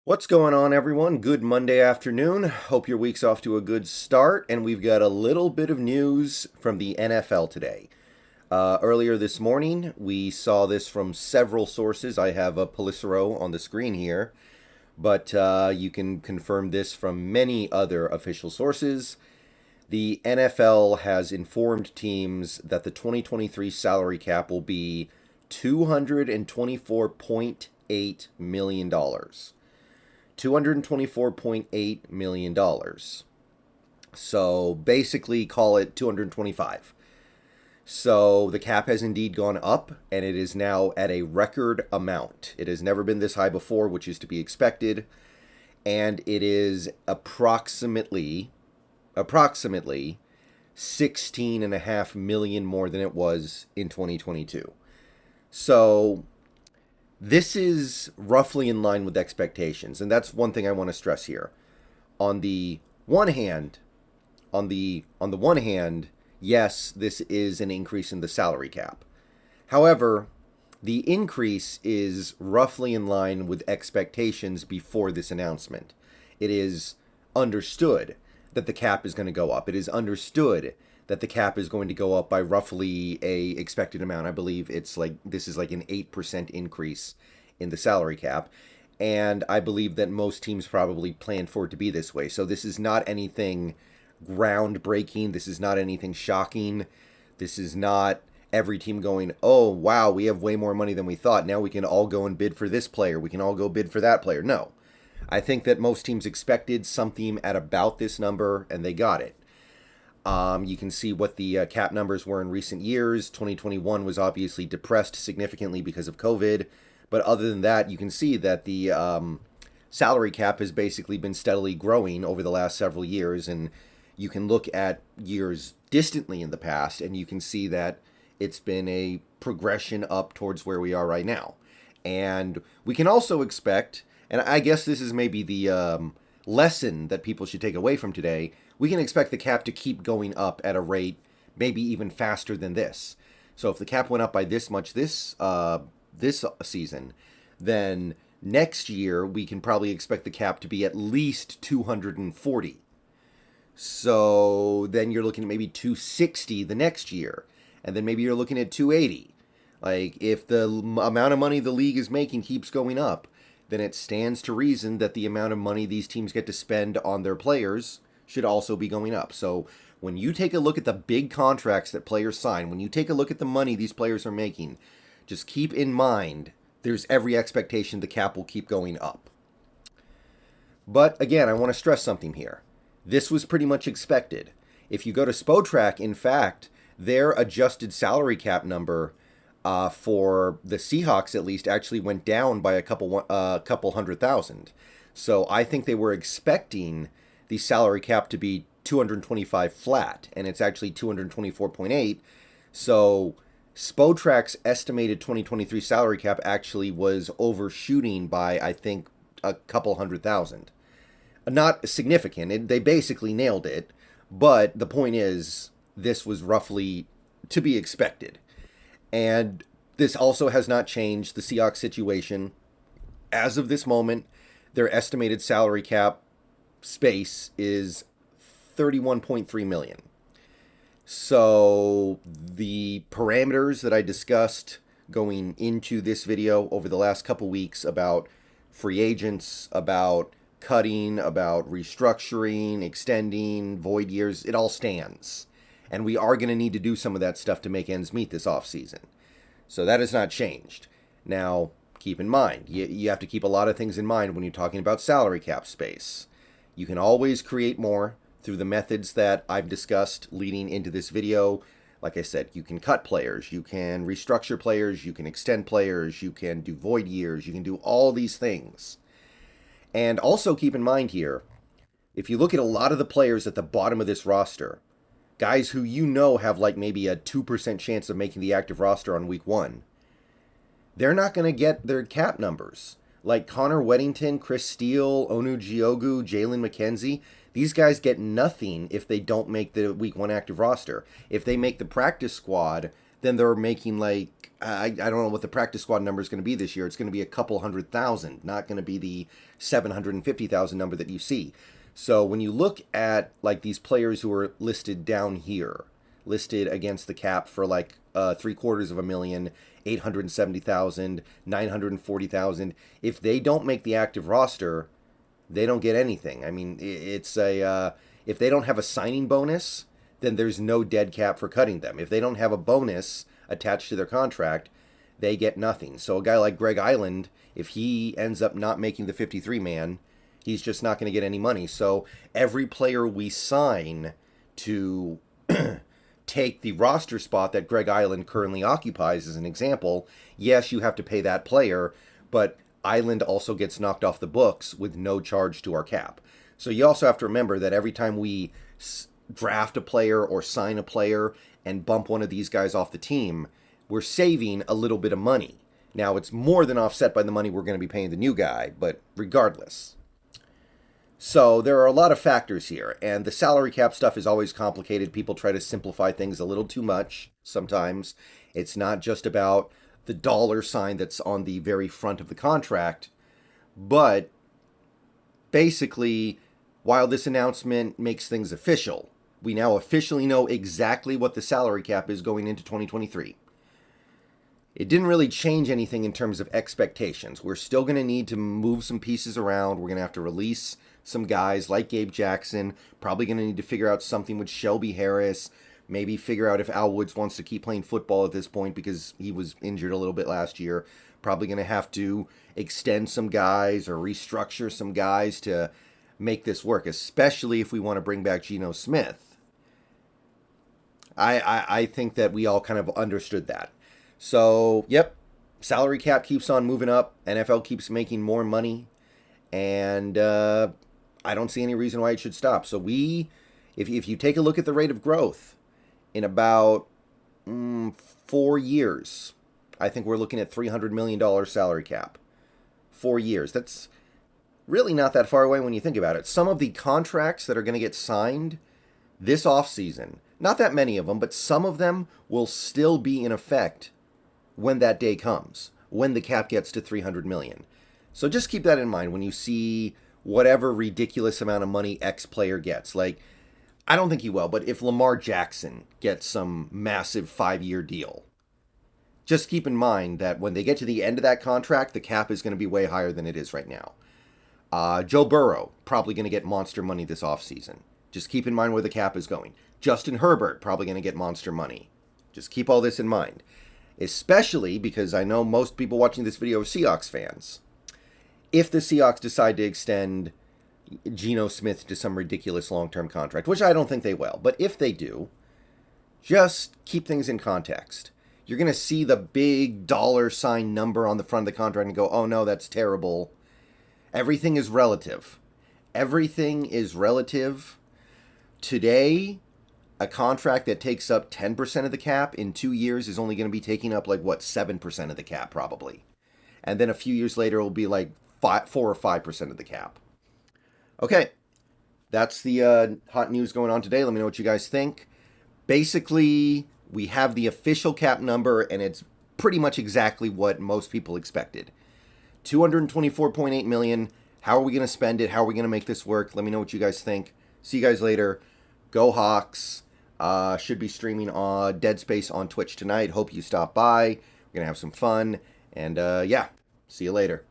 What's going on, everyone? Good Monday afternoon. Hope your week's off to a good start, and we've got a little bit of news from the NFL today. Earlier this morning, we saw this from several sources. I have a Policero on the screen here, but you can confirm this from many other official sources. The NFL has informed teams that the 2023 salary cap will be $224.8 million. $224.8 million. So basically call it 225. So the cap has indeed gone up, and it is now at a record amount. It has never been this high before, which is to be expected. And it is approximately 16.5 million more than it was in 2022. So this is roughly in line with expectations, and that's one thing I want to stress here. On the one hand, yes, this is an increase in the salary cap. However, the increase is roughly in line with expectations before this announcement. It is understood that the cap is going to go up. It is understood that the cap is going to go up by roughly a expected amount. I believe this is like an 8% increase in the salary cap. And I believe that most teams probably planned for it to be this way. So this is not anything groundbreaking. This is not anything shocking. This is not every team going, oh, wow, we have way more money than we thought. Now we can all go and bid for this player. We can all go bid for that player. No. I think that most teams expected something at about this number, and they got it. You can see what the cap numbers were in recent years. 2021 was obviously depressed significantly because of COVID. But other than that, you can see that the salary cap has basically been steadily growing over the last several years. And you can look at years distantly in the past, and you can see that it's been a progression up towards where we are right now. And we can also expect, and I guess this is maybe the lesson that people should take away from today, we can expect the cap to keep going up at a rate maybe even faster than this. So if the cap went up by this much this season, then next year we can probably expect the cap to be at least 240. So then you're looking at maybe 260 the next year, and then maybe you're looking at 280. Like, if the amount of money the league is making keeps going up, then it stands to reason that the amount of money these teams get to spend on their players should also be going up. So when you take a look at the big contracts that players sign, when you take a look at the money these players are making, just keep in mind there's every expectation the cap will keep going up. But again, I want to stress something here. This was pretty much expected. If you go to Spotrac, in fact, their adjusted salary cap number for the Seahawks, at least, actually went down by a couple hundred thousand. So I think they were expecting the salary cap to be 225 flat, and it's actually 224.8. So Spotrac's estimated 2023 salary cap actually was overshooting by, I think, a couple hundred thousand. Not significant. They basically nailed it. But the point is, this was roughly to be expected. And this also has not changed the Seahawks situation. As of this moment, their estimated salary cap space is $31.3 million. So the parameters that I discussed going into this video over the last couple weeks about free agents, about cutting, about restructuring, extending, void years, it all stands. And we are going to need to do some of that stuff to make ends meet this offseason. So that has not changed. Now, keep in mind, you have to keep a lot of things in mind when you're talking about salary cap space. You can always create more through the methods that I've discussed leading into this video. Like I said, you can cut players, you can restructure players, you can extend players, you can do void years, you can do all these things. And also keep in mind here, if you look at a lot of the players at the bottom of this roster, guys who you know have like maybe a 2% chance of making the active roster on week 1, they're not going to get their cap numbers. Like Connor Weddington, Chris Steele, Onu Giogu, Jalen McKenzie, these guys get nothing if they don't make the week 1 active roster. If they make the practice squad, then they're making like, I don't know what the practice squad number is going to be this year. It's going to be a couple 100,000, not going to be the 750,000 number that you see. So when you look at like these players who are listed down here, listed against the cap for like $750,000, 870,000, 940,000, if they don't make the active roster, they don't get anything. I mean, it's a if they don't have a signing bonus, then there's no dead cap for cutting them. If they don't have a bonus attached to their contract, they get nothing. So a guy like Greg Island, if he ends up not making the 53-man, he's just not going to get any money. So every player we sign to take the roster spot that Greg Island currently occupies as an example, yes, you have to pay that player, but Island also gets knocked off the books with no charge to our cap. So you also have to remember that every time we draft a player or sign a player and bump one of these guys off the team, we're saving a little bit of money. Now, it's more than offset by the money we're going to be paying the new guy, but regardless. So there are a lot of factors here, and the salary cap stuff is always complicated. People try to simplify things a little too much sometimes. It's not just about the dollar sign that's on the very front of the contract, but basically, while this announcement makes things official, we now officially know exactly what the salary cap is going into 2023. It didn't really change anything in terms of expectations. We're still going to need to move some pieces around. We're going to have to release some guys like Gabe Jackson. Probably going to need to figure out something with Shelby Harris. Maybe figure out if Al Woods wants to keep playing football at this point because he was injured a little bit last year. Probably going to have to extend some guys or restructure some guys to make this work, especially if we want to bring back Geno Smith. I think that we all kind of understood that. So, yep, salary cap keeps on moving up. NFL keeps making more money. And I don't see any reason why it should stop. So if you take a look at the rate of growth in about 4 years, I think we're looking at $300 million salary cap. 4 years. That's really not that far away when you think about it. Some of the contracts that are going to get signed this offseason, not that many of them, but some of them will still be in effect when that day comes, when the cap gets to $300 million. So just keep that in mind when you see whatever ridiculous amount of money X player gets. Like, I don't think he will, but if Lamar Jackson gets some massive 5-year deal, just keep in mind that when they get to the end of that contract, the cap is going to be way higher than it is right now. Joe Burrow, probably going to get monster money this offseason. Just keep in mind where the cap is going. Justin Herbert, probably going to get monster money. Just keep all this in mind. Especially because I know most people watching this video are Seahawks fans. If the Seahawks decide to extend Geno Smith to some ridiculous long-term contract, which I don't think they will, but if they do, just keep things in context. You're going to see the big dollar sign number on the front of the contract and go, oh no, that's terrible. Everything is relative. Everything is relative. Today, a contract that takes up 10% of the cap in 2 years is only going to be taking up like, 7% of the cap probably. And then a few years later, it will be like 4 or 5% of the cap. Okay, that's the hot news going on today. Let me know what you guys think. Basically, we have the official cap number, and it's pretty much exactly what most people expected. $224.8 million. How are we going to spend it? How are we going to make this work? Let me know what you guys think. See you guys later. Go Hawks. Should be streaming on Dead Space on Twitch tonight. Hope you stop by. We're going to have some fun. And yeah, see you later.